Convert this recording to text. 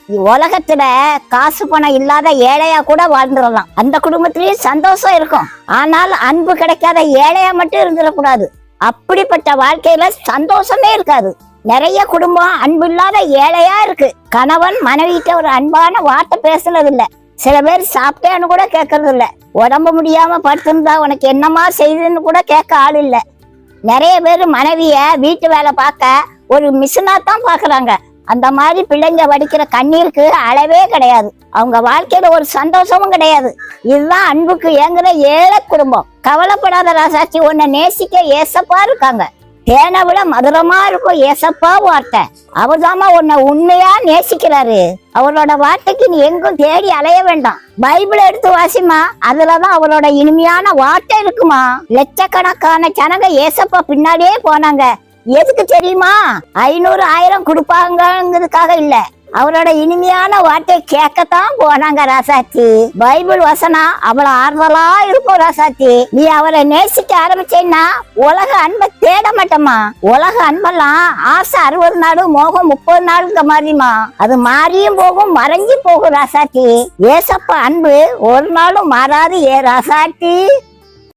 உலகத்துல காசு பணம் இல்லாத ஏழையா கூட வாழ்ந்துடலாம், அந்த குடும்பத்திலயும் சந்தோஷம் இருக்கும். ஆனால் அன்பு கிடைக்காத ஏழையா மட்டும் இருந்துடக்கூடாது. அப்படிப்பட்ட வாழ்க்கையில சந்தோஷமே இருக்காது. நிறைய குடும்பம் அன்பு இல்லாத ஏழையா இருக்கு. கணவன் மனைவிட்ட ஒரு அன்பான வார்த்தை பேசுனது இல்ல. சில பேர் சாப்பிட்டேன்னு கூட கேட்கறது இல்ல. உடம்பு முடியாம படுத்திருந்தா உனக்கு என்னமா செய்யுதுன்னு கூட கேட்க ஆள் இல்ல. நிறைய பேர் மனைவிய வீட்டு வேலை பார்க்க ஒரு மிஷினா தான் பாக்குறாங்க. அந்த மாதிரி பிள்ளைங்க வடிக்கிற கண்ணீருக்கு அளவே கிடையாது. அவங்க வாழ்க்கையில ஒரு சந்தோஷமும் கிடையாது. இதுதான் அன்புக்கு ஏங்குற ஏழை குடும்பம். கவலைப்படாத ராசாச்சி, உன்னை நேசிக்க ஏசப்பா இருக்காங்க. தேனை விட மதுரமா இருக்கும் ஏசப்பா வார்த்தை. அவர்தாமா உன்னை உண்மையா நேசிக்கிறாரு. அவரோட வார்த்தைக்கு நீ எங்கும் தேடி அலைய வேண்டாம். பைபிளை எடுத்து வாசிமா, அதுலதான் அவரோட இனிமையான வார்த்தை இருக்குமா. லட்சக்கணக்கான ஜனங்க ஏசப்பா பின்னாடியே போனாங்க. எதுக்கு தெரியுமா? 500 1000 கொடுப்பாங்கிறதுக்காக இல்ல, அவரோட இனிமையான வார்த்தை கேட்கத்தான் போனாங்க ராசாத்தி. பைபிள் வசனம் அவ்வளவு ஆறுதலா இருக்கும் ராசாத்தி. நீ அவரை நேசிக்க ஆரம்பிச்சேன்னா உலக அன்பை தேட மாட்டோமா. உலக அன்பெல்லாம் ஆசை 60 நாள், மோகம் 30 நாளுங்க மாதிரிமா. அது மாறியும் போகும், மறைஞ்சி போகும் ராசாத்தி. ஏசப்பா அன்பு ஒரு நாளும் மாறாது ஏ ராசாத்தி.